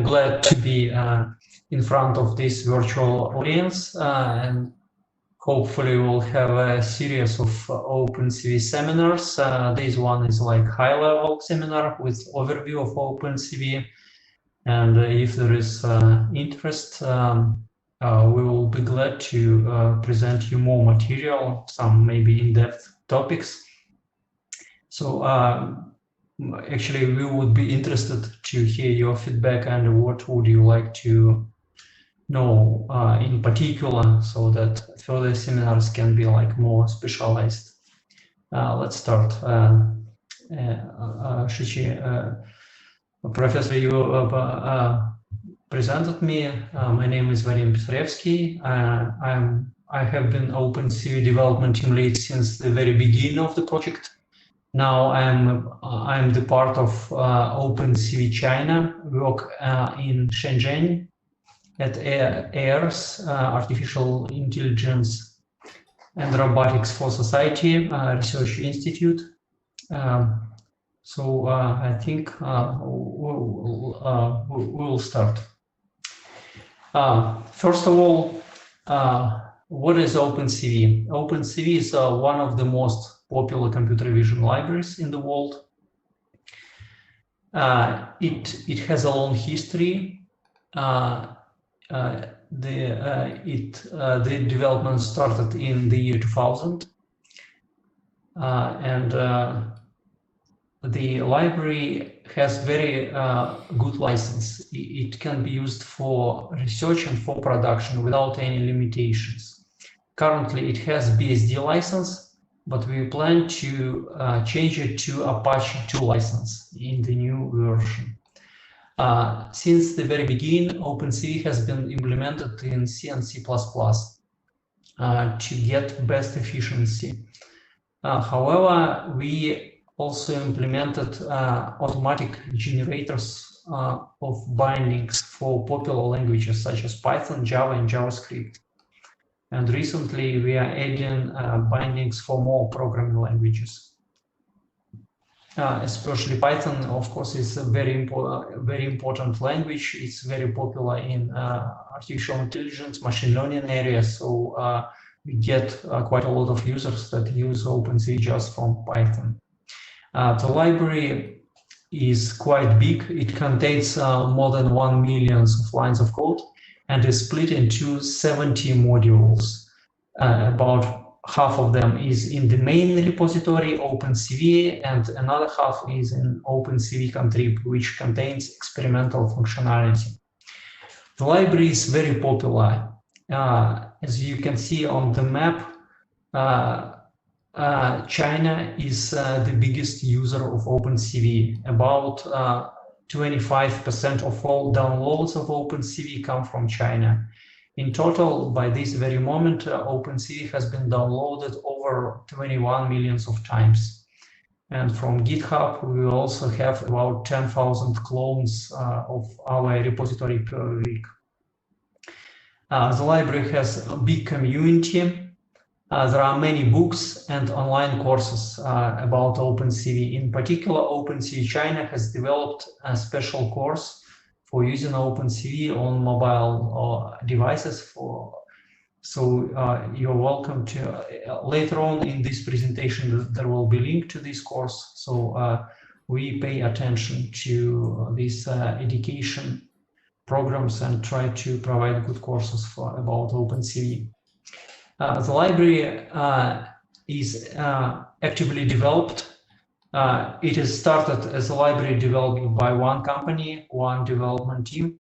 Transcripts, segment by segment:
glad to be in front of this virtual audience, and hopefully we'll have a series of OpenCV seminars. This one is like high-level seminar with overview of OpenCV, and if there is interest, we will be glad to present you more material, some maybe in-depth topics. So actually, we would be interested to hear your feedback and what would you like to know in particular, so that further seminars can be like more specialized. Let's start. Shichi, Professor, you presented me. My name is Vadim Pisarevsky. I have been OpenCV development team lead since the very beginning of the project. Now I'm the part of OpenCV China. We work in Shenzhen at AIRS, Artificial Intelligence and Robotics for Society Research Institute. So I think we'll start. First of all, what is OpenCV? OpenCV is one of the most popular computer vision libraries in the world. It has a long history. The development started in the year 2000, and the library has very good license. It can be used for research and for production without any limitations. Currently, it has BSD license, but we plan to change it to Apache 2 license in the new version. Since the very beginning, OpenCV has been implemented in C and C++ to get best efficiency. However, we also implemented automatic generators of bindings for popular languages such as Python, Java, and JavaScript. And recently, we are adding bindings for more programming languages. Especially Python, of course, is a very important language. It's very popular in artificial intelligence, machine learning areas. So we get quite a lot of users that use OpenCV just from Python. The library is quite big. It contains more than 1 million lines of code and is split into 70 modules. About half of them is in the main repository, OpenCV, and another half is in OpenCV contrib, which contains experimental functionality. The library is very popular. As you can see on the map, China is the biggest user of OpenCV. About 25% of all downloads of OpenCV come from China. In total, by this very moment, OpenCV has been downloaded over 21 million times. And from GitHub, we also have about 10,000 clones of our repository per week. The library has a big community. There are many books and online courses about OpenCV. In particular, OpenCV China has developed a special course for using OpenCV on mobile devices. So you're welcome to, later on in this presentation, there will be a link to this course. So we pay attention to these education programs and try to provide good courses about OpenCV. The library is actively developed. It is started as a library developed by one company, one development team,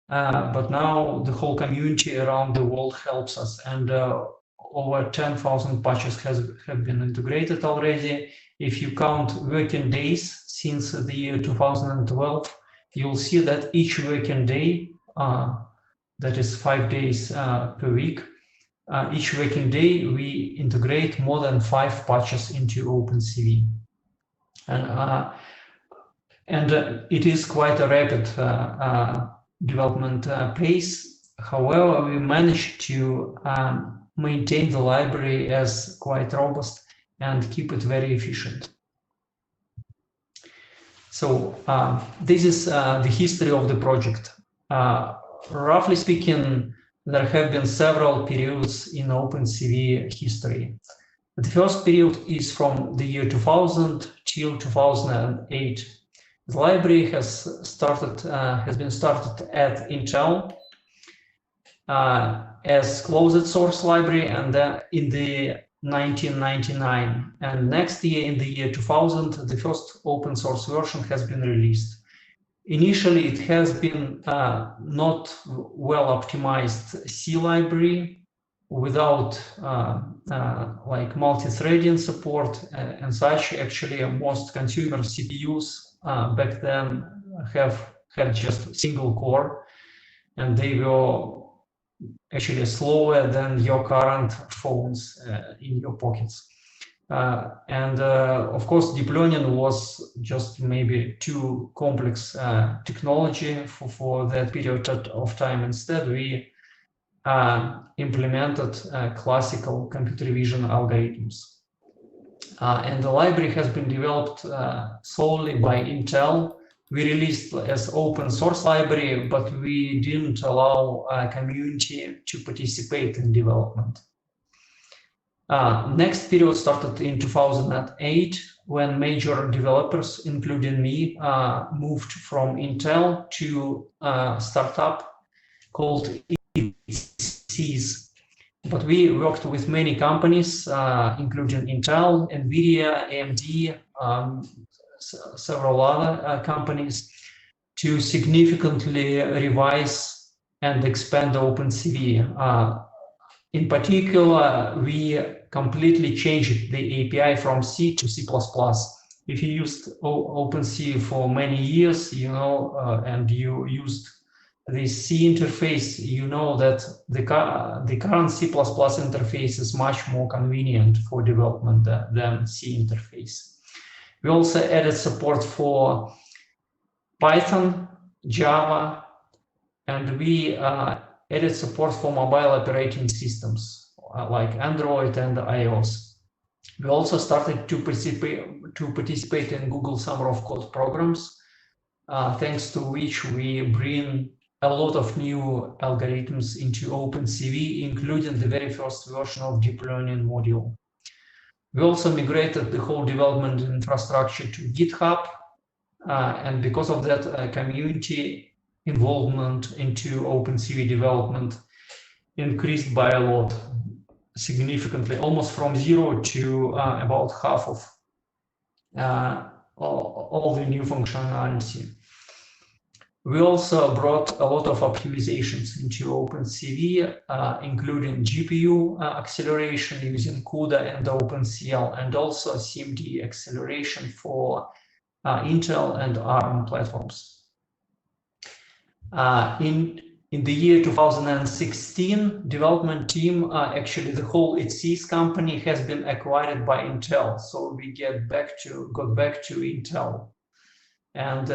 but now the whole community around the world helps us, and over 10,000 patches have been integrated already. If you count working days since the year 2012, you'll see that each working day, that is 5 days per week, each working day we integrate more than 5 patches into OpenCV. And it is quite a rapid development pace. However, we managed to maintain the library as quite robust and keep it very efficient. So this is the history of the project. Roughly speaking, there have been several periods in OpenCV history. The first period is from the year 2000 till 2008. The library has been started at Intel as closed source library, and then in the 1999. And next year, in the year 2000, the first open source version has been released. Initially, it has been not well optimized C library without like multi-threading support and such. Actually, most consumer CPUs back then had just single core, and they were actually slower than your current phones in your pockets. Of course, deep learning was just maybe too complex technology for that period of time. Instead, we implemented classical computer vision algorithms. And the library has been developed solely by Intel. We released as open source library, but we didn't allow community to participate in development. Next period started in 2008, when major developers, including me, moved from Intel to a startup called ECs. But we worked with many companies, including Intel, NVIDIA, AMD, several other companies, to significantly revise and expand OpenCV. In particular, we completely changed the API from C to C++. If you used OpenCV for many years, you know, and you used the C interface, you know that the current C++ interface is much more convenient for development than C interface. We also added support for Python, Java, and we added support for mobile operating systems like Android and iOS. We also started to participate in Google Summer of Code programs, thanks to which we bring a lot of new algorithms into OpenCV, including the very first version of deep learning module. We also migrated the whole development infrastructure to GitHub, and because of that, community involvement into OpenCV development increased by a lot, significantly, almost from 0 to about half of all the new functionality. We also brought a lot of optimizations into OpenCV, including GPU acceleration using CUDA and OpenCL, and also CMD acceleration for Intel and ARM platforms. In the year 2016, development team, actually the whole ECs company has been acquired by Intel, so we got back to Intel, and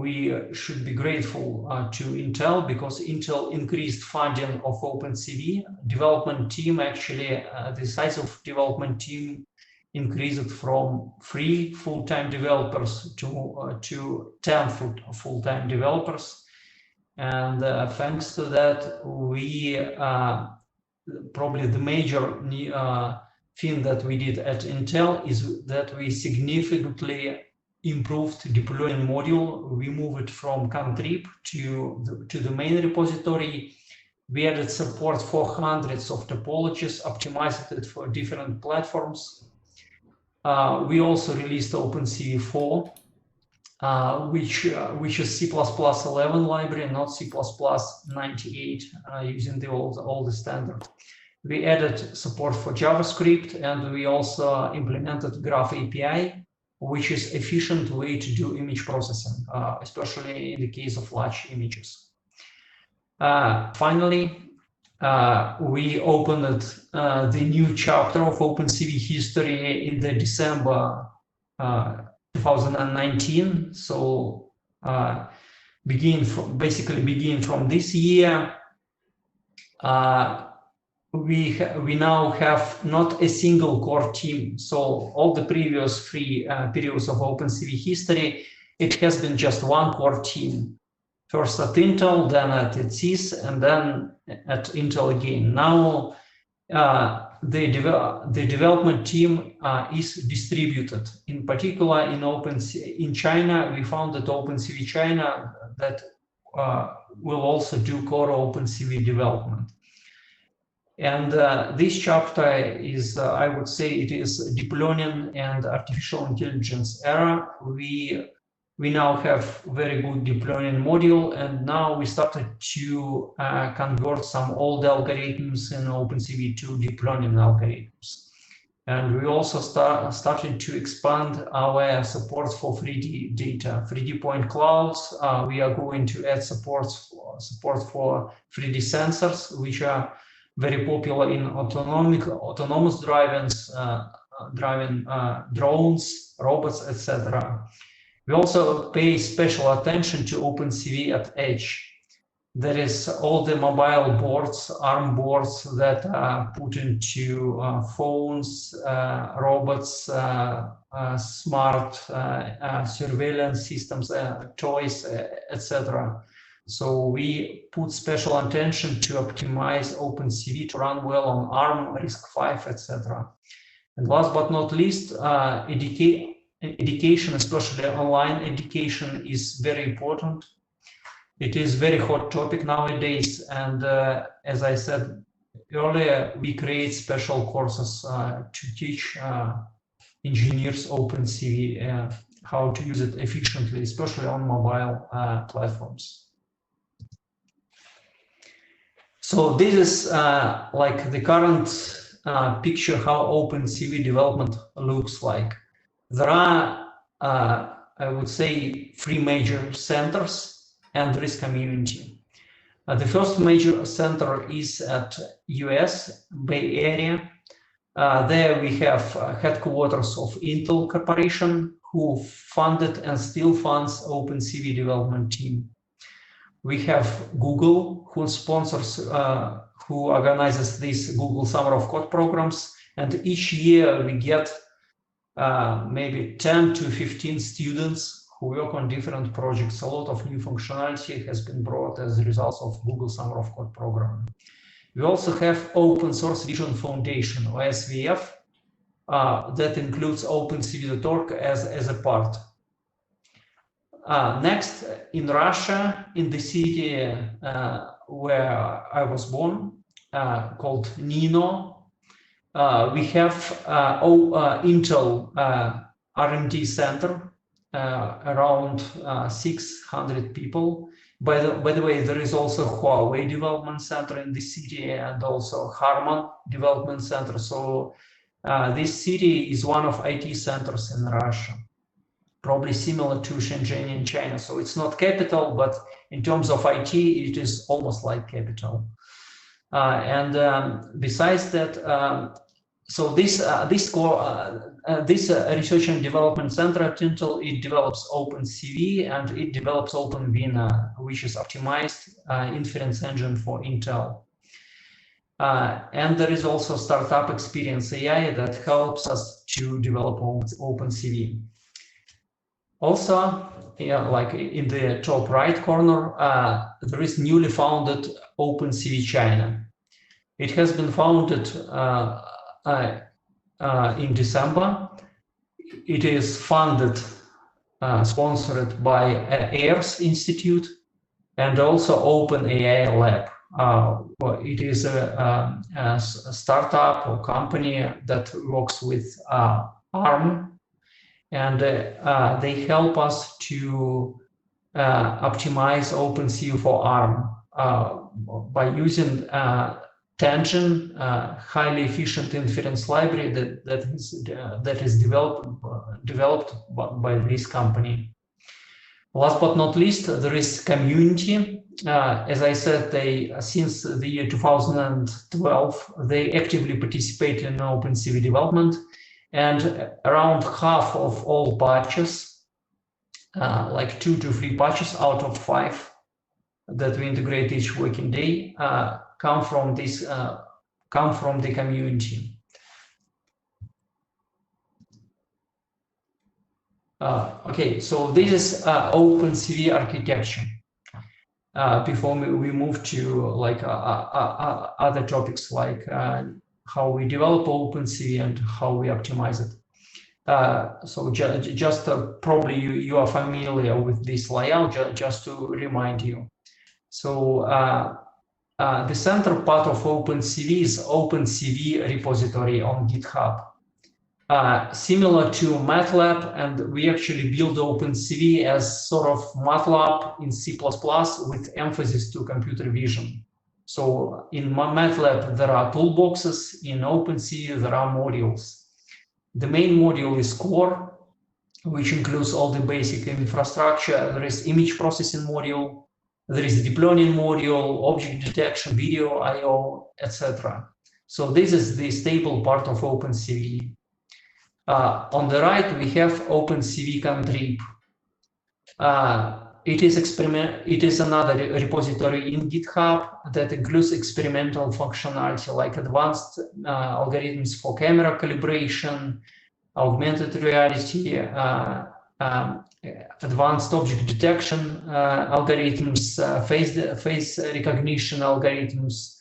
we should be grateful to Intel, because Intel increased funding of OpenCV. Development team, actually, the size of development team increased from 3 full-time developers to 10 full-time developers. And thanks to that, we probably the major thing that we did at Intel is that we significantly improved deep learning module. We moved it from contrib to the main repository. We added support for hundreds of topologies, optimized it for different platforms. We also released OpenCV 4, which is C++ 11 library, not C++ 98, using the old standard. We added support for JavaScript, and we also implemented Graph API, which is an efficient way to do image processing, especially in the case of large images. Finally, we opened the new chapter of OpenCV history in the December 2019. So basically begin from this year, we now have not a single core team. So all the previous 3 periods of OpenCV history, it has been just one core team. first at Intel, then at ETSIS, and then at Intel again. Now the development team is distributed. In particular, in China, we founded OpenCV China that will also do core OpenCV development. And this chapter is, I would say, it is deep learning and artificial intelligence era. We now have very good deep learning module, and now we started to convert some old algorithms in OpenCV to deep learning algorithms. And we also started to expand our support for 3D data, 3D point clouds. We are going to add support for 3D sensors, which are very popular in autonomous driving drones, robots, etc. We also pay special attention to OpenCV at edge. There is all the mobile boards, ARM boards that are put into phones, robots, smart surveillance systems, toys, etc. So we put special attention to optimize OpenCV to run well on ARM, RISC-V, etc. And last but not least, education, especially online education, is very important. It is very hot topic nowadays, and as I said earlier, we create special courses to teach engineers OpenCV how to use it efficiently, especially on mobile platforms. So this is like the current picture how OpenCV development looks like. There are, I would say, 3 major centers and there is community. The first major center is at US Bay Area. There we have headquarters of Intel Corporation, who funded and still funds OpenCV development team. We have Google, who sponsors, who organizes these Google Summer of Code programs, and each year we get maybe 10 to 15 students who work on different projects. A lot of new functionality has been brought as a result of Google Summer of Code program. We also have Open Source Vision Foundation, or SVF, that includes OpenCV.org as a part. Next, in Russia, in the city where I was born, called Nino, we have Intel R&D center, around 600 people. By the way, there is also Huawei Development Center in the city and also Harman Development Center. So this city is one of IT centers in Russia, probably similar to Shenzhen in China. So it's not capital, but in terms of IT, it is almost like capital. Besides that, so this research and development center at Intel, it develops OpenCV and it develops OpenVINA, which is optimized inference engine for Intel. And there is also startup Experience AI that helps us to develop OpenCV. Also, like in the top right corner, there is newly founded OpenCV China. It has been founded in December. It is funded, sponsored by AIRS Institute and also OpenAI Lab. It is a startup or company that works with ARM, and they help us to optimize OpenCV for ARM by using Tangent, highly efficient inference library that is developed by this company. Last but not least, there is community. As I said, since the year 2012, they actively participate in OpenCV development, and around half of all patches, like 2 to 3 patches out of 5 that we integrate each working day, come from the community. Okay, so this is OpenCV architecture. before we move to like other topics like how we develop OpenCV and how we optimize it. So just probably you are familiar with this layout, just to remind you. So the center part of OpenCV is OpenCV repository on GitHub. Similar to MATLAB, and we actually build OpenCV as sort of MATLAB in C++ with emphasis to computer vision. So in MATLAB, there are toolboxes. In OpenCV, there are modules. The main module is core, which includes all the basic infrastructure. There is image processing module, there is deep learning module, object detection, video I/O, etc. So this is the stable part of OpenCV. On the right, we have OpenCV contrib. It is another repository in GitHub that includes experimental functionality like advanced algorithms for camera calibration, augmented reality, advanced object detection algorithms, face recognition algorithms,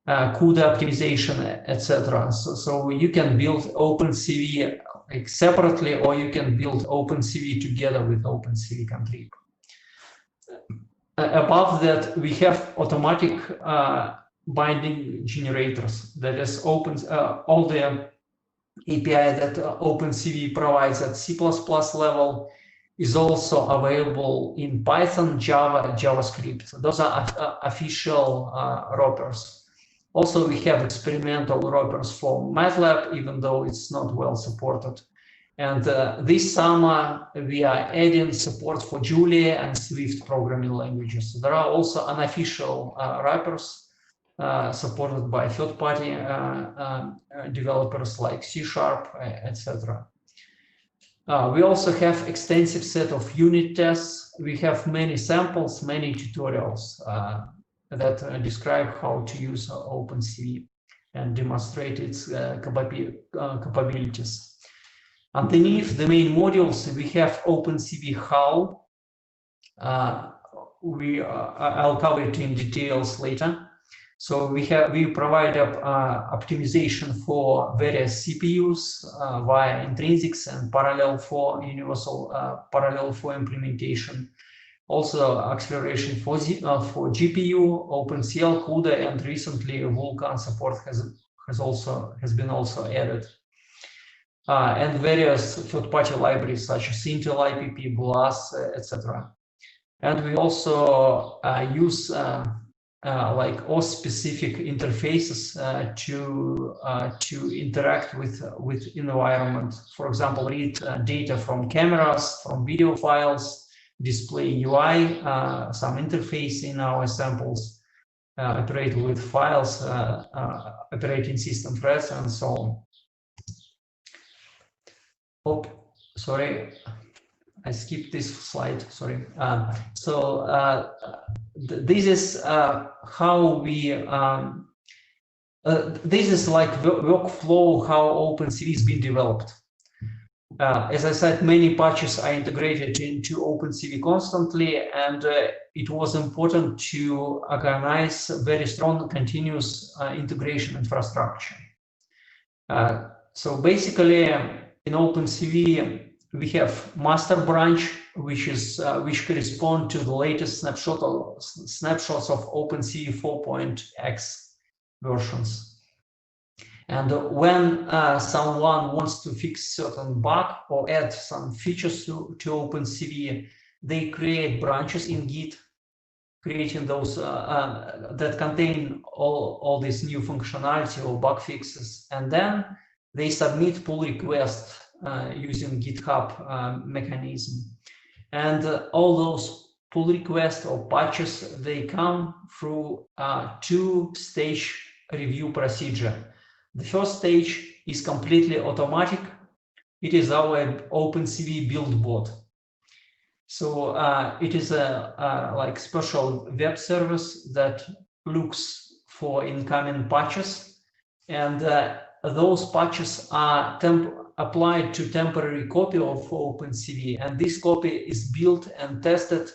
CUDA optimization, etc. So you can build OpenCV like separately, or you can build OpenCV together with OpenCV contrib. Above that, we have automatic binding generators. That is all the API that OpenCV provides at C++ level is also available in Python, Java, JavaScript. So those are official wrappers. Also, we have experimental wrappers for MATLAB, even though it's not well supported. And this summer, we are adding support for Julia and Swift programming languages. So there are also unofficial wrappers supported by third-party developers like C#, etc. We also have extensive set of unit tests. We have many samples, many tutorials that describe how to use OpenCV and demonstrate its capabilities. Underneath the main modules, we have OpenCV how. I'll cover it in details later. So we provide optimization for various CPUs via intrinsics and parallel for universal parallel for implementation. Also acceleration for GPU, OpenCL, CUDA, and recently Vulkan support has been added. And various third-party libraries such as Intel IPP, BLAS, etc. And we also use like OS-specific interfaces to interact with environment. For example, read data from cameras, from video files, display UI, some interface in our samples, operate with files, operating system threads, and so on. Oh, sorry, I skipped this slide, sorry. This is how we, this is like workflow, how OpenCV has been developed. As I said, many patches are integrated into OpenCV constantly, and it was important to organize very strong continuous integration infrastructure. So basically, in OpenCV, we have master branch, which correspond to the latest snapshots of OpenCV 4.x versions. And when someone wants to fix certain bug or add some features to OpenCV, they create branches in Git, creating those that contain all this new functionality or bug fixes, and then they submit pull request using GitHub mechanism. And all those pull requests or patches, they come through two-stage review procedure. The first stage is completely automatic. It is our OpenCV build bot. So it is a like special web service that looks for incoming patches, and those patches are applied to temporary copy of OpenCV, and this copy is built and tested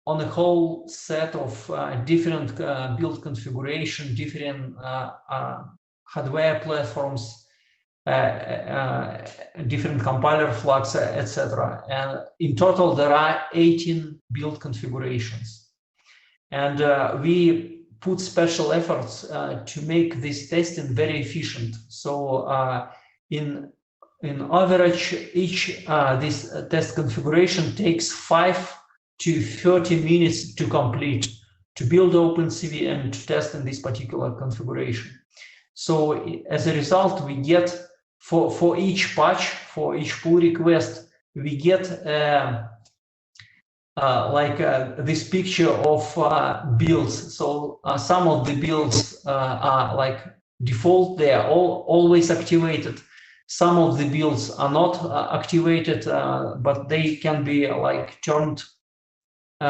on a whole set of different build configuration, different hardware platforms, different compiler flags, etc. And in total, there are 18 build configurations. And we put special efforts to make this testing very efficient. So in average, each this test configuration takes 5 to 30 minutes to complete, to build OpenCV and to test in this particular configuration. So as a result, we get for each patch, for each pull request, we get this picture of builds. So some of the builds are like default, they are always activated. Some of the builds are not activated, but they can be like turned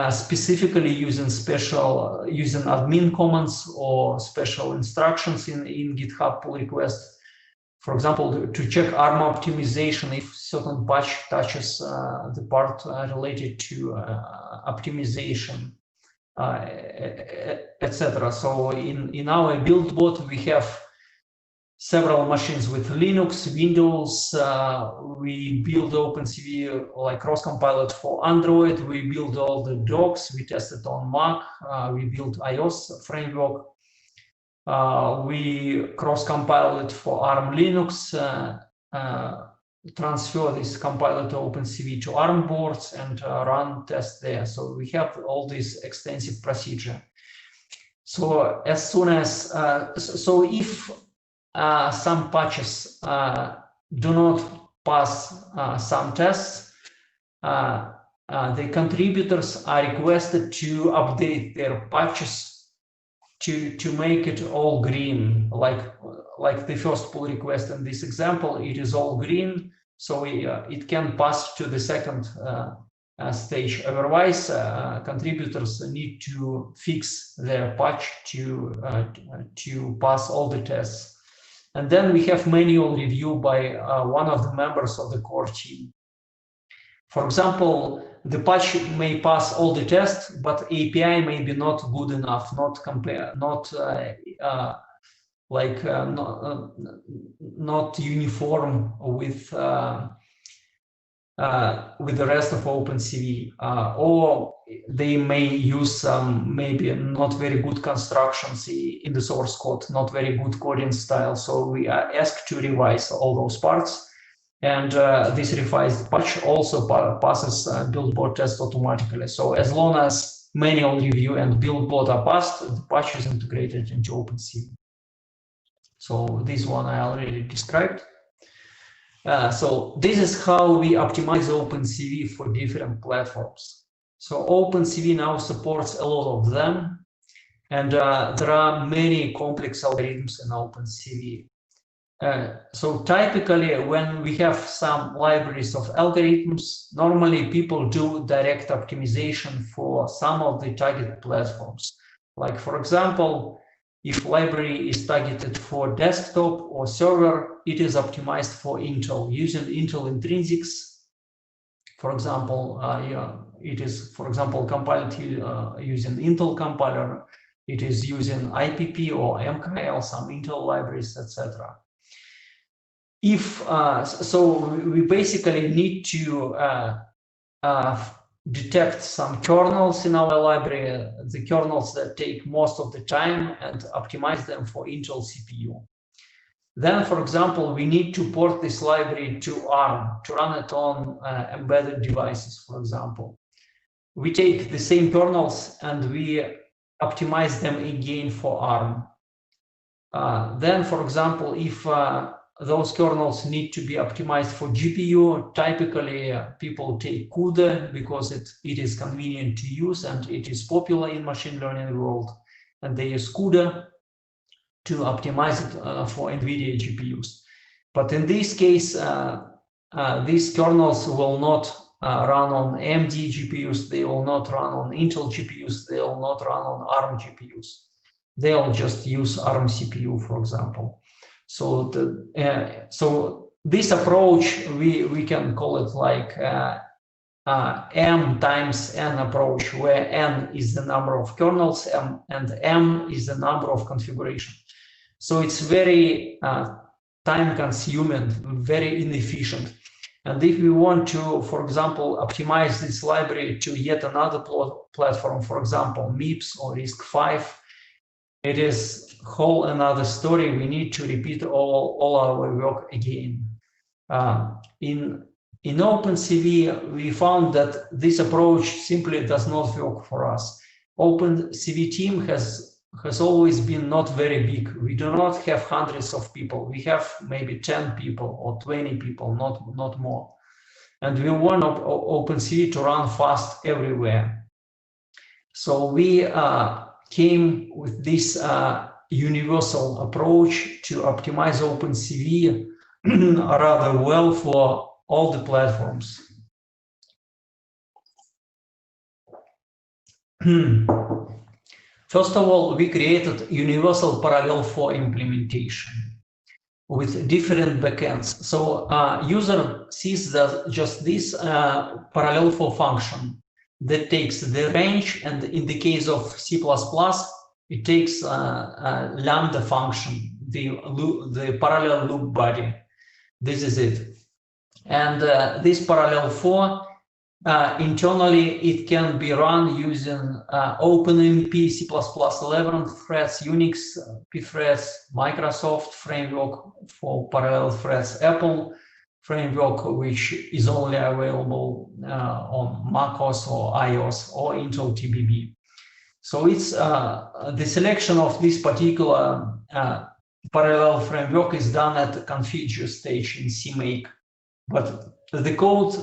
specifically using admin commands or special instructions in GitHub pull request. For example, to check ARM optimization if certain patch touches the part related to optimization, etc. So in our build bot, we have several machines with Linux, Windows. We build OpenCV like cross-compiled for Android. We build all the docs. We test it on Mac. We build iOS framework. We cross-compile it for ARM Linux, transfer this compiler to OpenCV to ARM boards and run tests there. So we have all this extensive procedure. So as soon as, if some patches do not pass some tests, the contributors are requested to update their patches to make it all green, like the first pull request in this example. It is all green, so it can pass to the second stage. Otherwise, contributors need to fix their patch to pass all the tests. And then we have manual review by one of the members of the core team. For example, the patch may pass all the tests, but API may be not good enough, not uniform with the rest of OpenCV, or they may use some maybe not very good constructions in the source code, not very good coding style. So we are asked to revise all those parts. And this revised patch also passes build-bot test automatically. So as long as manual review and build-bot are passed, the patch is integrated into OpenCV. So this one I already described. So this is how we optimize OpenCV for different platforms. So OpenCV now supports a lot of them, and there are many complex algorithms in OpenCV. So typically, when we have some libraries of algorithms, normally people do direct optimization for some of the target platforms. Like, for example, if library is targeted for desktop or server, it is optimized for Intel using Intel intrinsics. For example, it is, for example, compiled using Intel compiler. It is using IPP or MKL, some Intel libraries, etc. So we basically need to detect some kernels in our library, the kernels that take most of the time, and optimize them for Intel CPU. Then, for example, we need to port this library to ARM to run it on embedded devices, for example. We take the same kernels and we optimize them again for ARM. Then, for example, if those kernels need to be optimized for GPU, typically people take CUDA because it is convenient to use and it is popular in machine learning world, and they use CUDA to optimize it for NVIDIA GPUs. But in this case, these kernels will not run on AMD GPUs, they will not run on Intel GPUs, they will not run on ARM GPUs. They'll just use ARM CPU, for example. So so this approach, we can call it like m times n approach, where n is the number of kernels and m is the number of configuration. So it's very time-consuming, very inefficient. And if we want to, for example, optimize this library to yet another platform, for example, MIPS or RISC-V, it is whole another story. We need to repeat all our work again. In OpenCV, we found that this approach simply does not work for us. OpenCV team has always been not very big. We do not have hundreds of people. We have maybe 10 people or 20 people, not more. And we want OpenCV to run fast everywhere. So we came with this universal approach to optimize OpenCV rather well for all the platforms. First of all, we created universal parallel for implementation with different backends. So user sees just this parallel for function that takes the range, and in the case of C++, it takes lambda function, the parallel loop body. This is it. And this parallel for internally, it can be run using OpenMP, C++ 11 threads, Unix pthreads, Microsoft framework for parallel threads, Apple framework, which is only available on macOS or iOS, or Intel TBB. So it's the selection of this particular parallel framework is done at the configure stage in CMake, but the code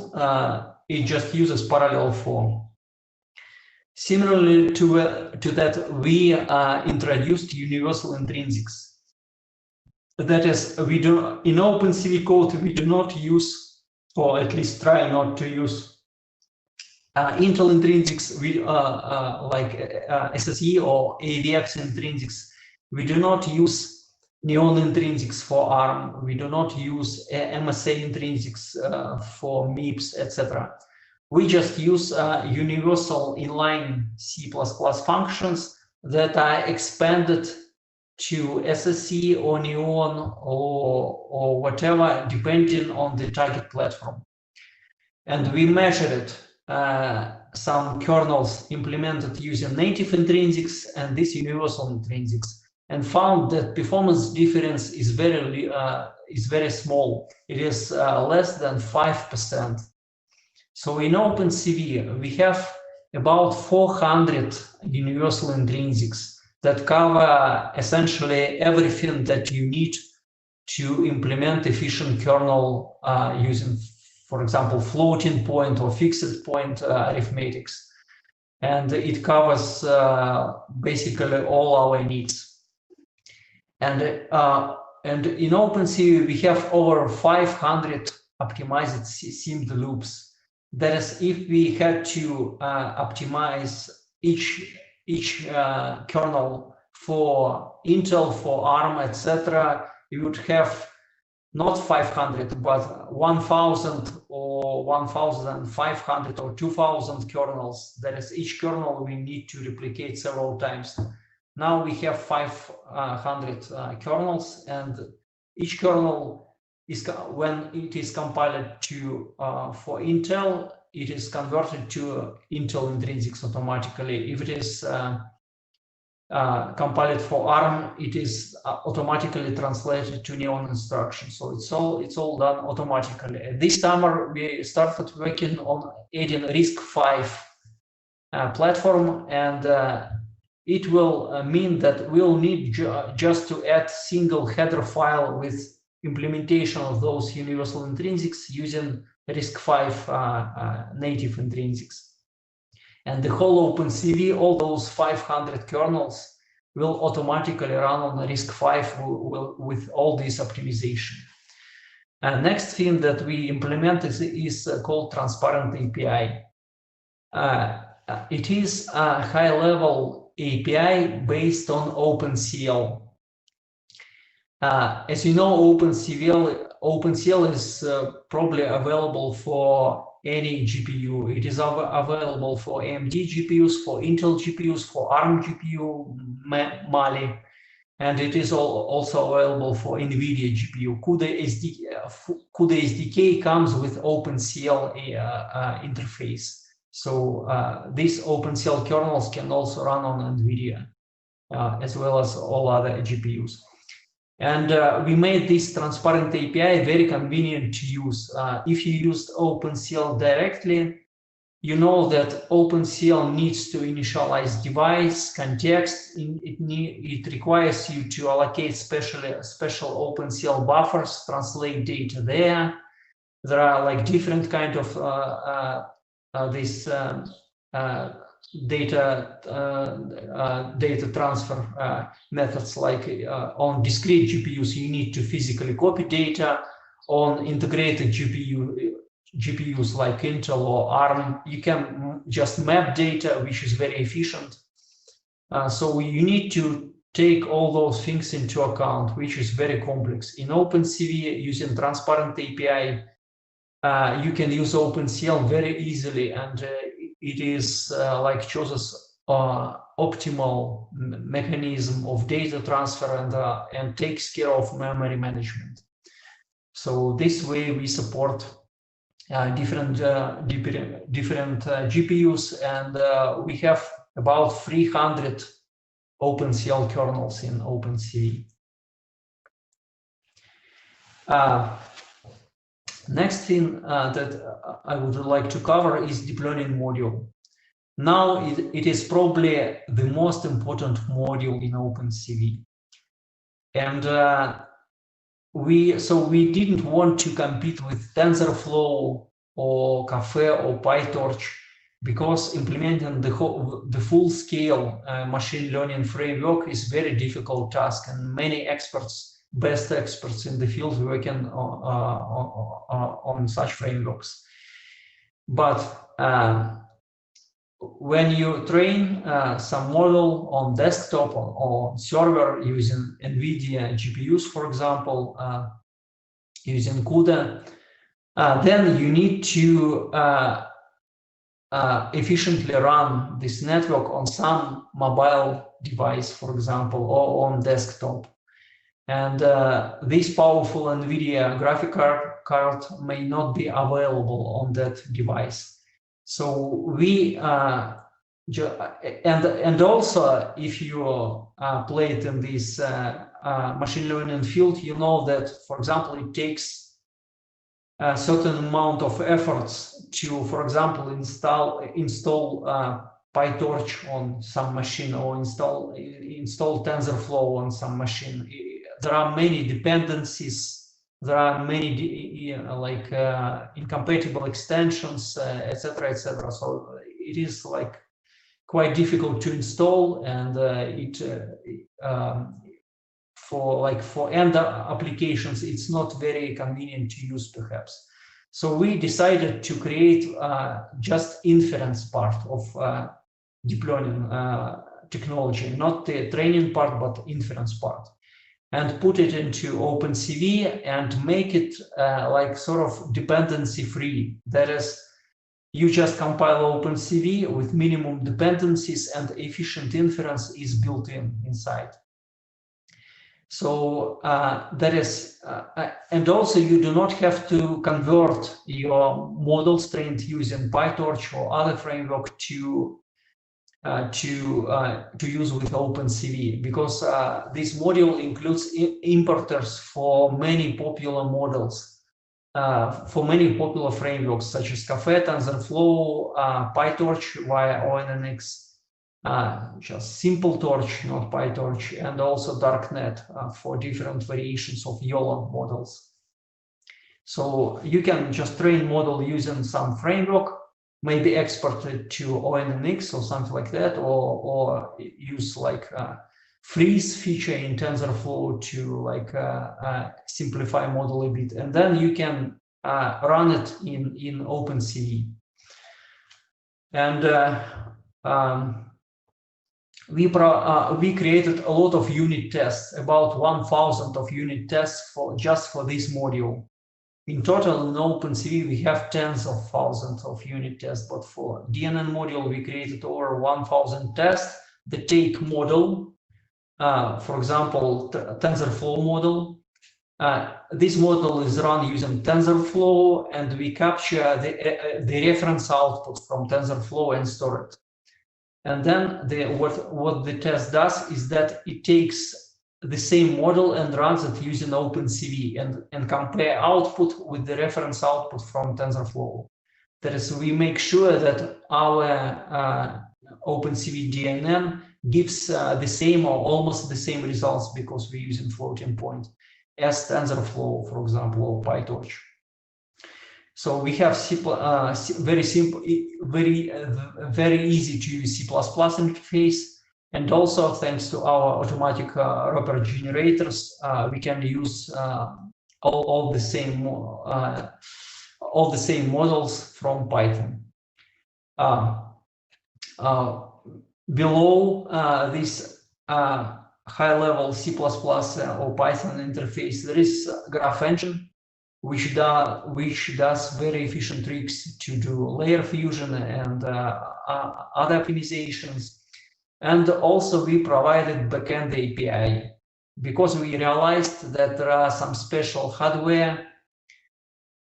it just uses parallel for. Similarly to that, we introduced universal intrinsics. That is, we do in OpenCV code we do not use, or at least try not to use, Intel intrinsics. We like SSE or AVX intrinsics. We do not use Neon intrinsics for ARM. We do not use MSA intrinsics for MIPS, etc. We just use universal inline C++ functions that are expanded to SSE or Neon or whatever, depending on the target platform. And we measured some kernels implemented using native intrinsics and this universal intrinsics, and found that performance difference is very small. It is less than 5%. So in OpenCV, we have about 400 universal intrinsics that cover essentially everything that you need to implement efficient kernel using, for example, floating point or fixed point arithmetics. And it covers basically all our needs. And in OpenCV, we have over 500 optimized SIMD loops. That is, if we had to optimize each kernel for Intel, for ARM, etc., you would have not 500, but 1,000 or 1,500 or 2,000 kernels. That is, each kernel we need to replicate several times. Now we have 500 kernels, and each kernel is, when it is compiled to for Intel, it is converted to Intel intrinsics automatically. If it is compiled for ARM, it is automatically translated to Neon instructions. So it's all done automatically. This summer we started working on adding RISC-V platform, and it will mean that we'll need just to add single header file with implementation of those universal intrinsics using RISC-V native intrinsics. And the whole OpenCV, all those 500 kernels, will automatically run on RISC-V with all this optimization. Next thing that we implement is called transparent API. It is a high-level API based on OpenCL. As you know, OpenCL is probably available for any GPU. It is available for AMD GPUs, for Intel GPUs, for ARM GPU, Mali, and it is also available for NVIDIA GPU. CUDA SDK comes with OpenCL interface. So these OpenCL kernels can also run on NVIDIA, as well as all other GPUs. And we made this transparent API very convenient to use. If you used OpenCL directly, you know that OpenCL needs to initialize device context. It requires you to allocate special OpenCL buffers, translate data there. There are like different kind of data transfer methods, like on discrete GPUs, you need to physically copy data. On integrated GPUs like Intel or ARM, you can just map data, which is very efficient. So you need to take all those things into account, which is very complex. In OpenCV, using transparent API, you can use OpenCL very easily, and it is like chooses optimal mechanism of data transfer and takes care of memory management. So this way we support different GPUs, and we have about 300 OpenCL kernels in OpenCV. Next thing that I would like to cover is deep learning module. Now it is probably the most important module in OpenCV, and we didn't want to compete with TensorFlow or Caffe or PyTorch, because implementing the full-scale machine learning framework is very difficult task, and many best experts in the field working on such frameworks. But when you train some model on desktop or server using NVIDIA GPUs, for example, using CUDA, then you need to efficiently run this network on some mobile device, for example, or on desktop. And this powerful NVIDIA graphic card may not be available on that device. So we and also, if you play it in this machine learning field, you know that, for example, it takes a certain amount of efforts to, for example, install PyTorch on some machine, or install TensorFlow on some machine. There are many dependencies. There are many incompatible extensions, etc., etc. So it is like quite difficult to install, and for end applications, it's not very convenient to use, perhaps. So we decided to create just inference part of deep learning technology, not the training part, but inference part, and put it into OpenCV and make it like sort of dependency free. That is, you just compile OpenCV with minimum dependencies, and efficient inference is built inside. So that is, and also you do not have to convert your models trained using PyTorch or other framework to use with OpenCV, because this module includes importers for many popular models, for many popular frameworks such as Caffe, TensorFlow, PyTorch via ONNX, just SimpleTorch, not PyTorch, and also Darknet for different variations of YOLO models. So you can just train model using some framework, maybe export it to ONNX or something like that, or use like freeze feature in TensorFlow to like simplify model a bit, and then you can run it in OpenCV. And we created a lot of unit tests, about 1,000 of unit tests just for this module. In total, in OpenCV, we have tens of thousands of unit tests, but for DNN module, we created over 1,000 tests that take model, for example, TensorFlow model. This model is run using TensorFlow, and we capture the reference output from TensorFlow and store it. And then what the test does is that it takes the same model and runs it using OpenCV and compare output with the reference output from TensorFlow. That is, we make sure that our OpenCV DNN gives the same or almost the same results because we're using floating point as TensorFlow, for example, or PyTorch. So we have very simple, very easy to use C++ interface. And also, thanks to our automatic wrapper generators, we can use all the same models from Python. Below this high-level C++ or Python interface, there is Graph Engine, which does very efficient tricks to do layer fusion and other optimizations. And also we provided backend API because we realized that there are some special hardware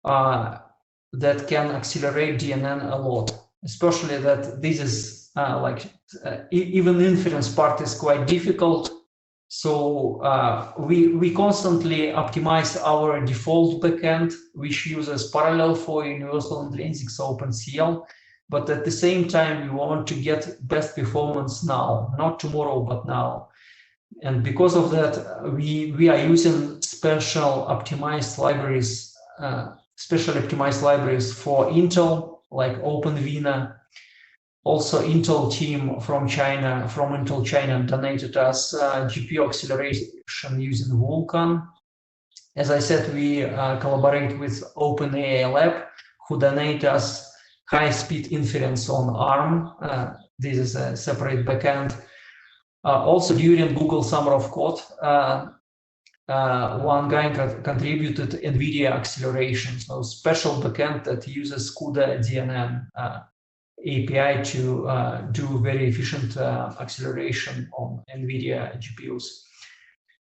that can accelerate DNN a lot, especially that this is even inference part is quite difficult. So we constantly optimize our default backend, which uses parallel for universal intrinsics OpenCL. But at the same time, we want to get best performance now, not tomorrow, but now. And because of that, we are using special optimized libraries for Intel, like OpenVINA. Also, Intel team from Intel China donated us GPU acceleration using Vulkan. As I said, we collaborate with OpenAI Lab, who donate us high-speed inference on ARM. This is a separate backend. Also, during Google Summer of Code, one guy contributed NVIDIA acceleration, so special backend that uses CUDA DNN API to do very efficient acceleration on NVIDIA GPUs.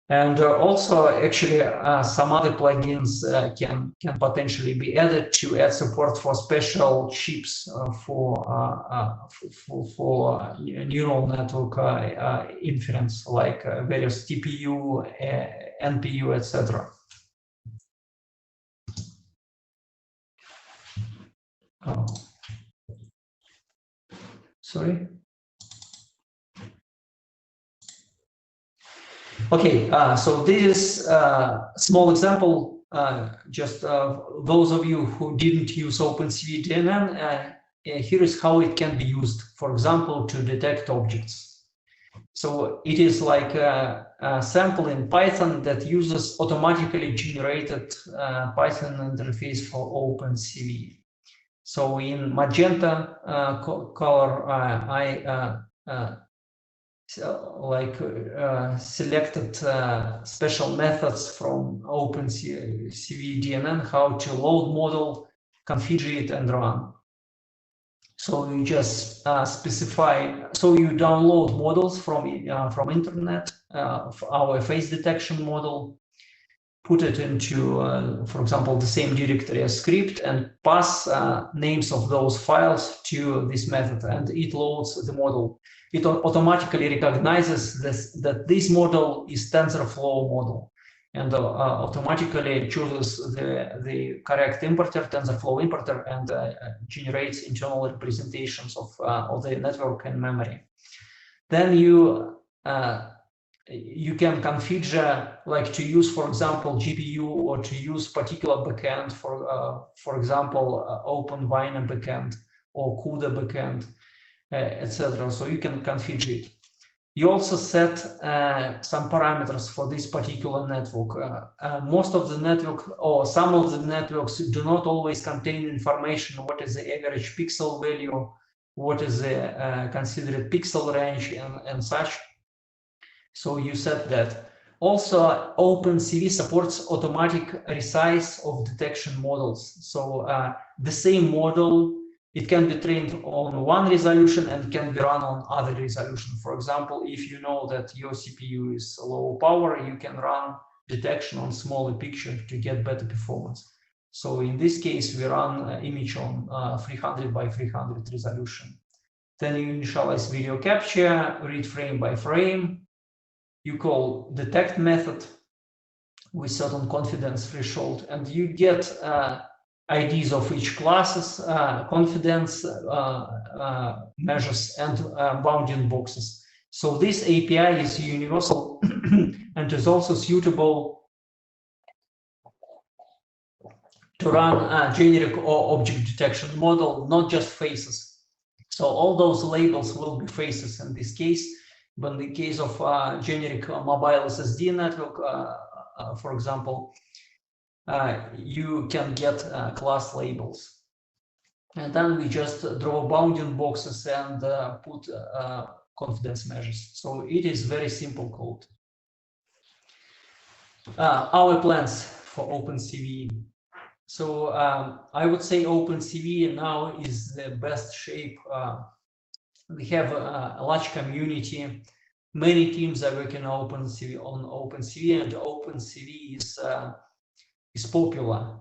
And also, actually, some other plugins can potentially be added to add support for special chips for neural network inference, like various TPU, NPU, etc. Oh. Sorry. Okay, so this is a small example, just those of you who didn't use OpenCV DNN, here is how it can be used, for example, to detect objects. So it is like a sample in Python that uses automatically generated Python interface for OpenCV. So in magenta color, I selected special methods from OpenCV DNN, how to load model, configure it, and run. So you just specify, so you download models from internet, our face detection model, put it into, for example, the same directory as script, and pass names of those files to this method, and it loads the model. It automatically recognizes that this model is TensorFlow model, and automatically chooses the correct importer, TensorFlow importer, and generates internal representations of the network and memory. Then you can configure, like, to use, for example, GPU, or to use particular backend, for example, OpenVINA backend or CUDA backend, etc. So you can configure it. You also set some parameters for this particular network. Most of the network, or some of the networks, do not always contain information what is the average pixel value, what is the considered pixel range, and such. So you set that. Also, OpenCV supports automatic resize of detection models. So the same model, it can be trained on one resolution and can be run on other resolution. For example, if you know that your CPU is low power, you can run detection on smaller picture to get better performance. So in this case, we run image on 300 by 300 resolution. Then you initialize video capture, read frame by frame. You call detect method with certain confidence threshold, and you get IDs of each classes, confidence measures, and bounding boxes. So this API is universal and is also suitable to run generic or object detection model, not just faces. So all those labels will be faces in this case. But in the case of generic mobile SSD network, for example, you can get class labels. And then we just draw bounding boxes and put confidence measures. So it is very simple code. Our plans for OpenCV. So I would say OpenCV now is the best shape. We have a large community. Many teams are working on OpenCV, and OpenCV is popular.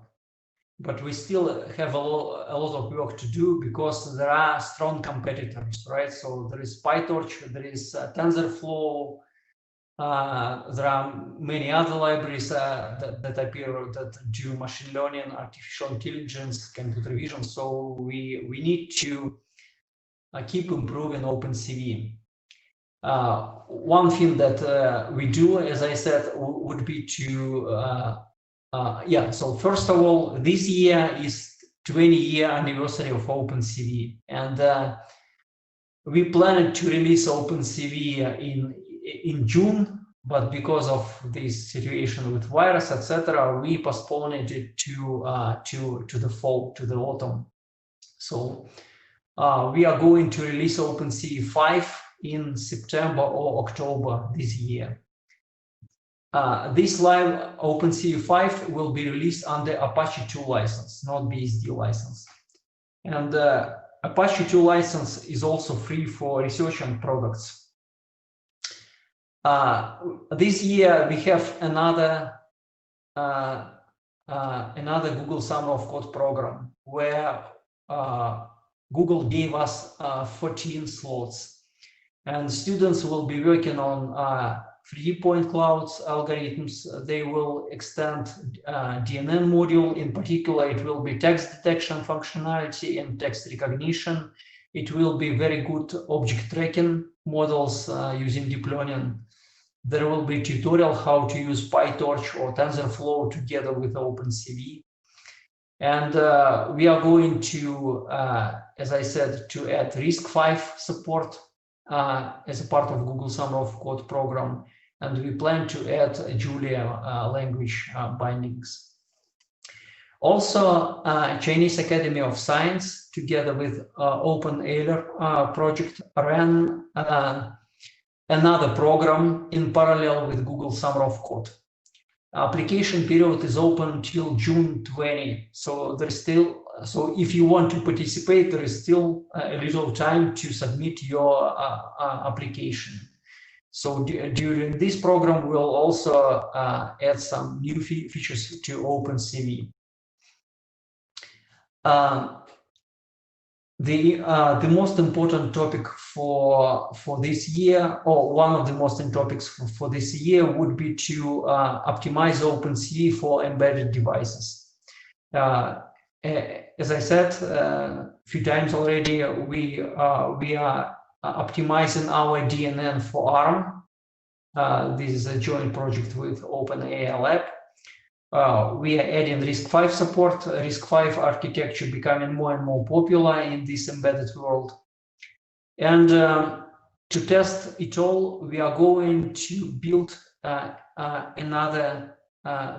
But we still have a lot of work to do because there are strong competitors, right? So there is PyTorch, there is TensorFlow, there are many other libraries that appear that do machine learning, artificial intelligence, computer vision. So we need to keep improving OpenCV. One thing that we do, as I said, would be to so first of all, this year is 20-year anniversary of OpenCV, and we planned to release OpenCV in June, but because of this situation with virus, etc., we postponed it to the fall, to the autumn. So we are going to release OpenCV 5 in September or October this year. This live OpenCV 5 will be released under Apache 2 license, not BSD license. And Apache 2 license is also free for research and products. This year we have another Google Summer of Code program where Google gave us 14 slots, and students will be working on 3-point clouds algorithms. They will extend DNN module. In particular, it will be text detection functionality and text recognition. It will be very good object tracking models using deep learning. There will be tutorial how to use PyTorch or TensorFlow together with OpenCV. And we are going to, as I said, to add RISC-V support as a part of Google Summer of Code program. And we plan to add Julia language bindings. Also, Chinese Academy of Science, together with OpenAIR project, ran another program in parallel with Google Summer of Code. Application period is open till June 20. So there's still, so if you want to participate, there is still a little time to submit your application. So during this program, we'll also add some new features to OpenCV. The most important topic for this year, or one of the most important topics for this year, would be to optimize OpenCV for embedded devices. As I said a few times already, we are optimizing our DNN for ARM. This is a joint project with OpenAI Lab. We are adding RISC-V support. RISC-V architecture becoming more and more popular in this embedded world. And to test it all, we are going to build another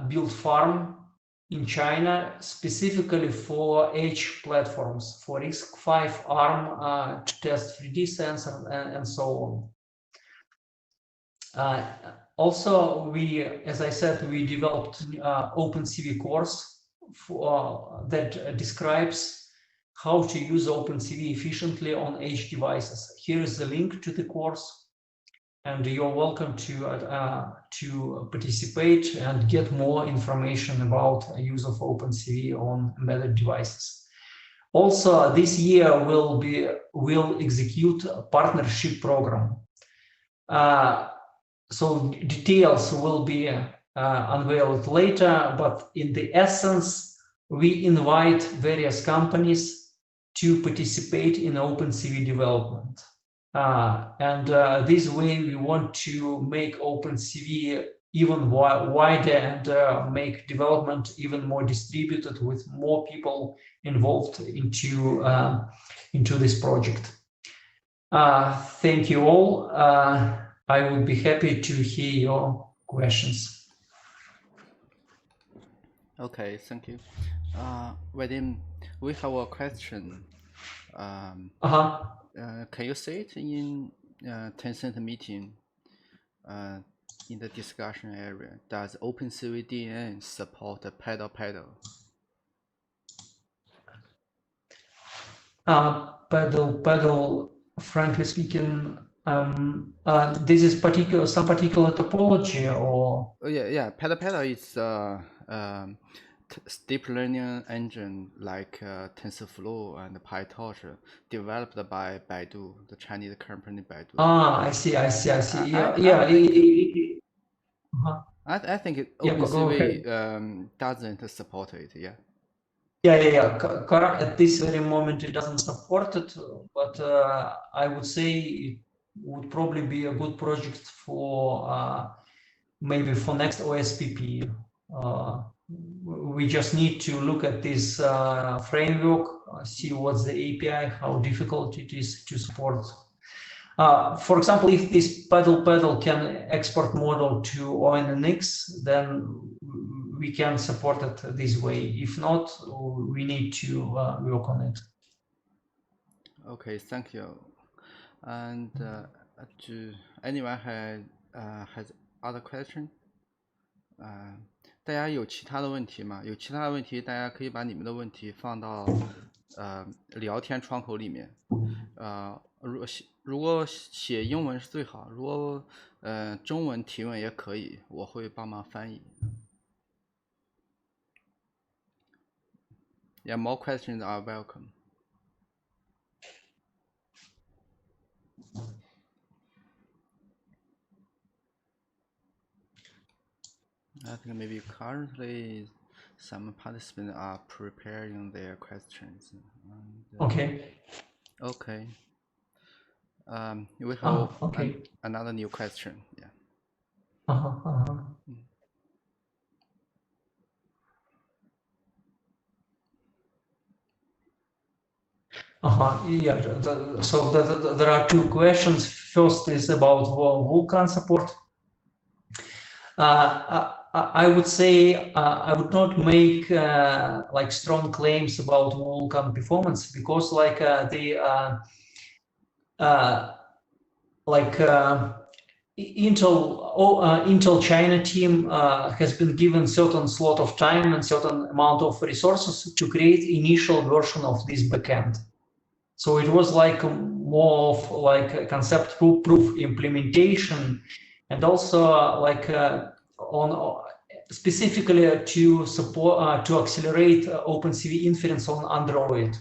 build farm in China, specifically for edge platforms, for RISC-V ARM to test 3D sensor and so on. Also, as I said, we developed OpenCV course that describes how to use OpenCV efficiently on edge devices. Here is the link to the course, and you're welcome to participate and get more information about use of OpenCV on embedded devices. Also, this year we'll execute a partnership program. So details will be unveiled later, but in the essence, we invite various companies to participate in OpenCV development. This way we want to make OpenCV even wider and make development even more distributed with more people involved into this project. Thank you all. I would be happy to hear your questions. Okay, thank you. Vadim, we have a question. Can you say it in Tencent meeting in the discussion area? Does OpenCV DNN support the pedal? Pedal, frankly speaking, this is some particular topology, or yeah, pedal is deep learning engine like TensorFlow and PyTorch developed by Baidu, the Chinese company Baidu. I see. I think OpenCV doesn't support it. Yeah. Correct. At this very moment, it doesn't support it, but I would say it would probably be a good project for maybe for next OSPP. We just need to look at this framework, see what's the API, how difficult it is to support. For example, if this pedal can export model to ONNX, then we can support it this way. If not, we need to work on it. Okay, thank you. And anyone has other question? 大家有其他的问题吗？有其他的问题，大家可以把你们的问题放到聊天窗口里面。如果写英文是最好，如果中文提问也可以，我会帮忙翻译。Yeah, more questions are welcome. I think maybe currently some participants are preparing their questions. Okay. Okay. We have another new question. Yeah. Yeah. So there are two questions. First is about Vulkan support. I would say I would not make like strong claims about Vulkan performance, because Intel China team has been given certain slot of time and certain amount of resources to create initial version of this backend. So it was like more of like a concept proof implementation, and also on specifically to support to accelerate OpenCV inference on Android,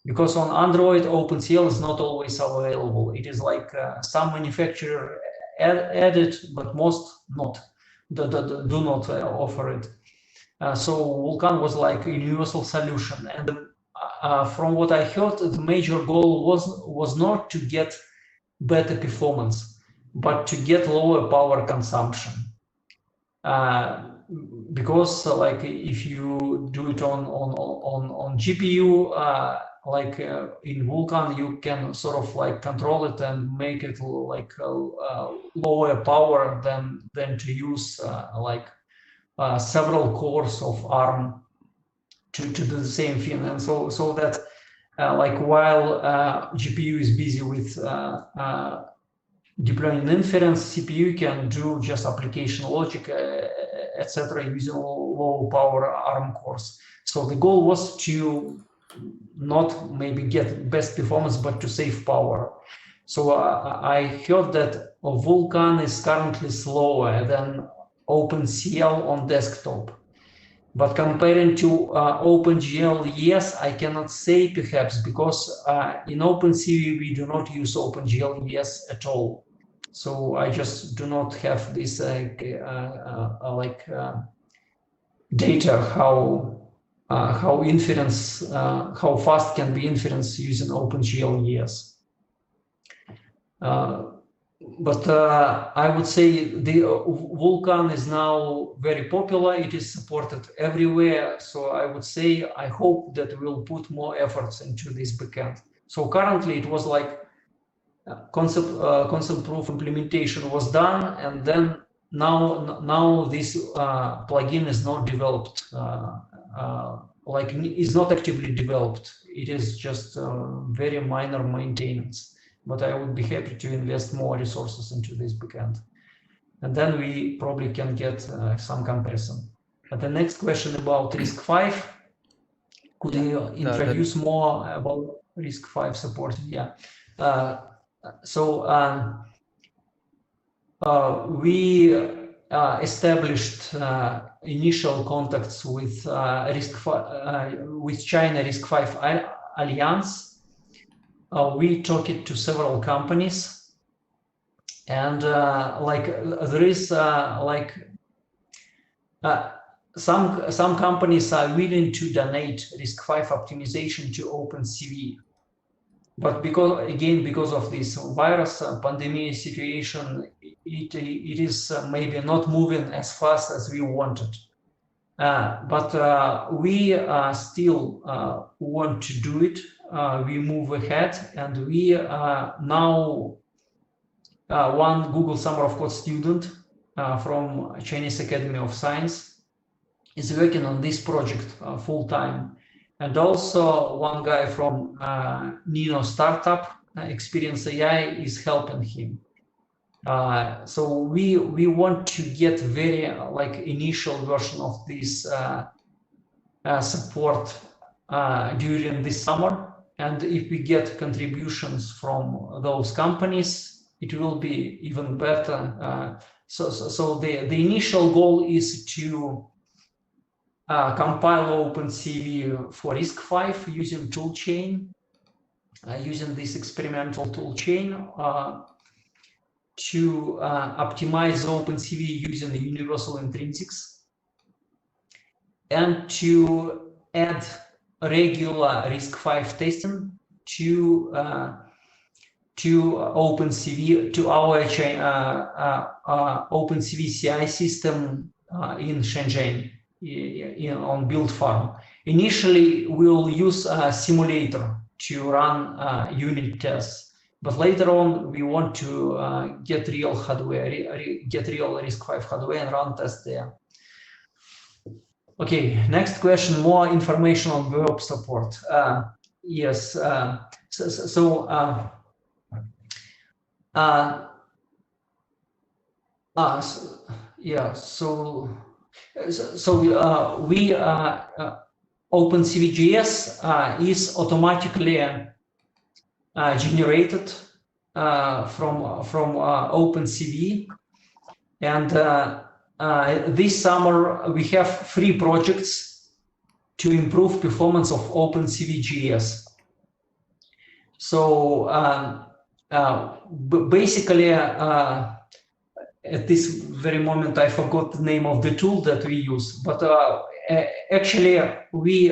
because on Android OpenCL is not always available. It is like some manufacturer add it, but most do not offer it. So Vulkan was like a universal solution, and from what I heard, the major goal was not to get better performance, but to get lower power consumption. Because like if you do it on GPU, in Vulkan, you can sort of like control it and make it like lower power than to use several cores of ARM to do the same thing. And so that while GPU is busy with deep learning inference, CPU can do just application logic, etc., using low power ARM cores. So the goal was to not maybe get best performance, but to save power. So I heard that Vulkan is currently slower than OpenCL on desktop. But comparing to OpenGL, yes, I cannot say perhaps, because in OpenCV we do not use OpenGL yes at all. So I just do not have this data how inference, how fast can be inference using OpenGL yes. But I would say the Vulkan is now very popular. It is supported everywhere. So I would say, I hope that we'll put more efforts into this backend. So currently it was like concept proof implementation was done, and then now this plugin is not developed, like is not actively developed. It is just very minor maintenance. But I would be happy to invest more resources into this backend. And then we probably can get some comparison. But the next question about RISC-V, could you introduce more about RISC-V support? Yeah. We established initial contacts with with China RISC-V Alliance. We talked to several companies, and there is some companies are willing to donate RISC-V optimization to OpenCV, but because of this virus pandemic situation, it is maybe not moving as fast as we wanted. But we still want to do it. We move ahead, and we now one Google Summer of Code student from Chinese Academy of Science is working on this project full-time, and also one guy from Nino startup, Experience AI, is helping him. So we want to get very initial version of this support during this summer. And if we get contributions from those companies, it will be even better. So the initial goal is to compile OpenCV for RISC-V using toolchain, using this experimental toolchain, to optimize OpenCV using the universal intrinsics, and to add regular RISC-V testing to OpenCV, to our OpenCV CI system in Shenzhen, on build farm. Initially, we'll use a simulator to run unit tests, but later on, we want to get real hardware, get real RISC-V hardware and run tests there. Okay, next question, more information on verb support. Yes, we OpenCV.js is automatically generated from OpenCV, and this summer we have 3 projects to improve performance of OpenCV.js. So basically, at this very moment, I forgot the name of the tool that we use, but actually we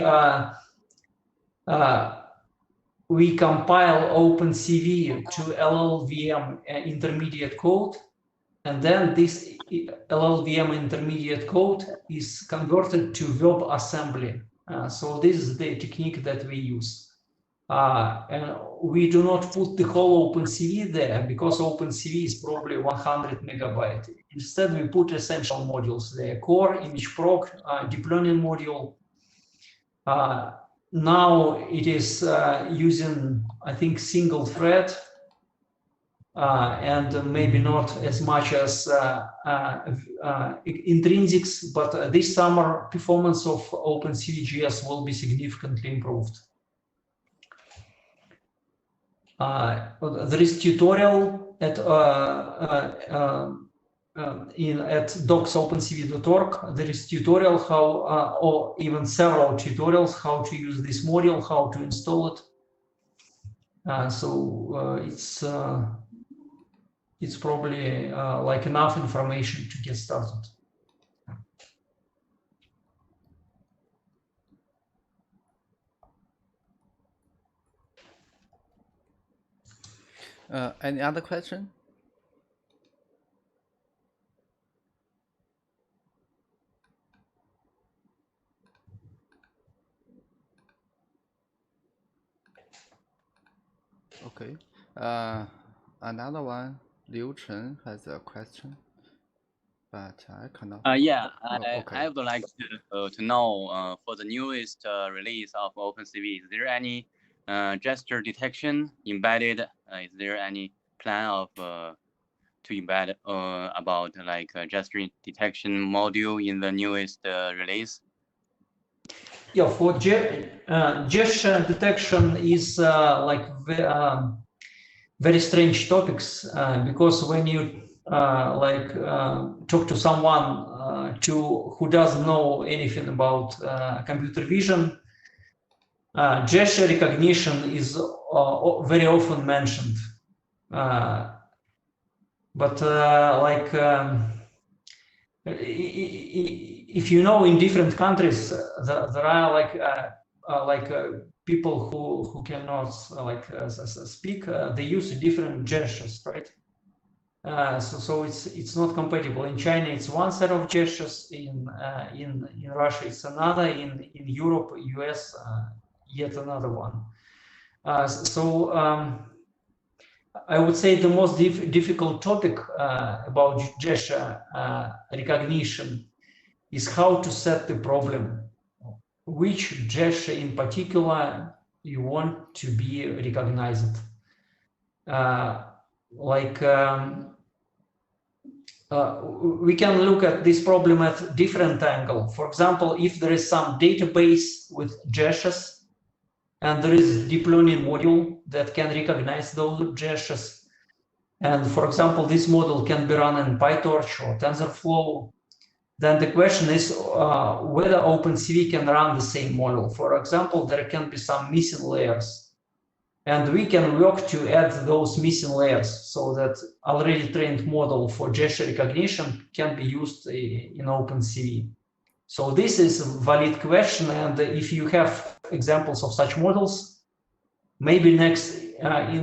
compile OpenCV to LLVM intermediate code, and then this LLVM intermediate code is converted to verb assembly. So this is the technique that we use. And we do not put the whole OpenCV there, because OpenCV is probably 100 megabytes. Instead, we put essential modules there: core, image proc, deep learning module. Now it is using, I think, single thread. and maybe not as much as intrinsics, but this summer performance of OpenCV.js will be significantly improved. There is tutorial at docs.opencv.org. There is tutorial how, or even several tutorials how to use this module, how to install it. So it's probably like enough information to get started. Any other question? Okay. Another one, Liu Chen has a question, but I cannot. Yeah, okay. I would like to know for the newest release of OpenCV, is there any gesture detection embedded? Is there any plan of to embed about like gesture detection module in the newest release? Yeah, for gesture detection is like very strange topics because when you talk to someone who doesn't know anything about computer vision, gesture recognition is very often mentioned, but if you know, in different countries there are like people who cannot speak, they use different gestures, right? So it's not compatible. In China it's one set of gestures, in Russia it's another, in Europe, US, yet another one. I would say the most difficult topic about gesture recognition is how to set the problem. Which gesture in particular you want to be recognized? We can look at this problem at different angle. For example, if there is some database with gestures and there is deep learning module that can recognize those gestures, and for example this model can be run in PyTorch or TensorFlow, then the question is whether OpenCV can run the same model. For example, there can be some missing layers, and we can work to add those missing layers so that already trained model for gesture recognition can be used in OpenCV. So this is a valid question, and if you have examples of such models, maybe in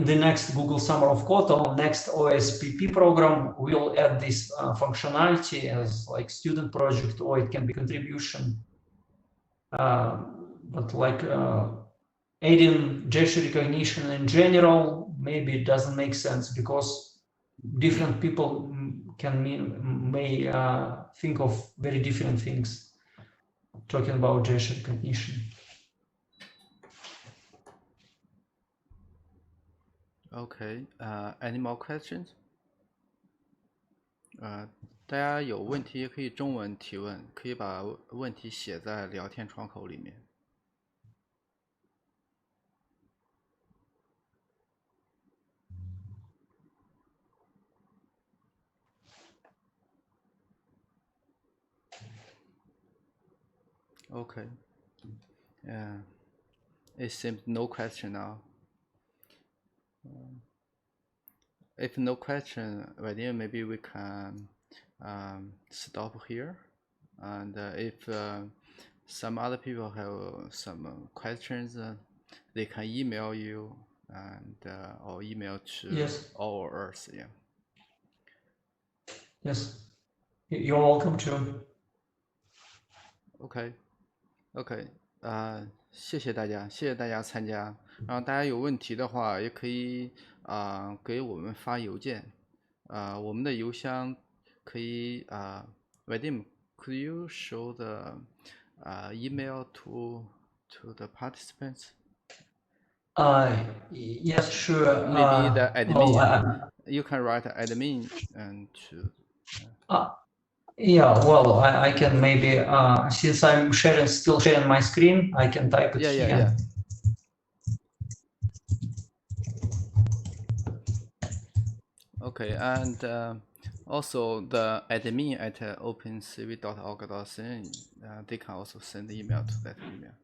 the next Google Summer of Code or next OSPP program, we'll add this functionality as like student project, or it can be contribution. But like adding gesture recognition in general, maybe it doesn't make sense because different people may think of very different things talking about gesture recognition. Okay, any more questions? 大家有问题可以中文提问，可以把问题写在聊天窗口里面。Okay, yeah, it seems no question now. If no question, Vadim, maybe we can stop here. And if some other people have some questions, they can email you and or email to Yes. all or us. Yeah. Yes, you're welcome to. OK，谢谢大家，谢谢大家参加。然后大家有问题的话，也可以给我们发邮件，我们的邮箱可以Vadim, could you show the email to the participants? Yes, sure. Maybe the admin. Well, You can write admin and to. yeah, well, I can maybe, since I'm still sharing my screen, I can type it here. Yeah. Okay, and also the admin at opencv.org.cn, they can also send email to that email.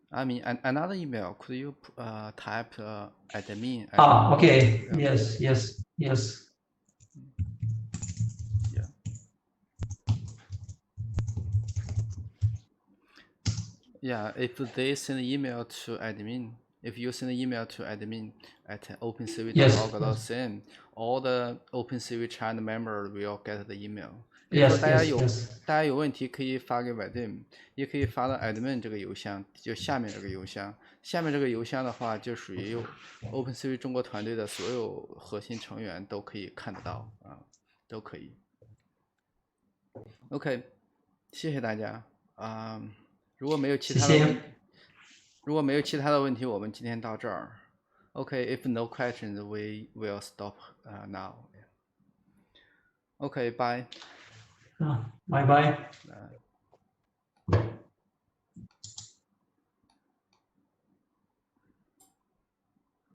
I mean, another email. Could you type admin? Okay. Yeah. Yes. Yeah. Yeah. If they send email to admin, if you send email to admin at opencv.org.cn, all the OpenCV channel member will get the email. 比如说大家有问题可以发给 Vadim， 也可以发到 admin 这个邮箱，就下面这个邮箱。下面这个邮箱的话，就属于 OpenCV 中国团队的所有核心成员都可以看得到啊，都可以。OK， 谢谢大家啊。如果没有其他的问题，我们今天到这儿。Okay, if no questions, we will stop now. Okay, bye. Bye bye.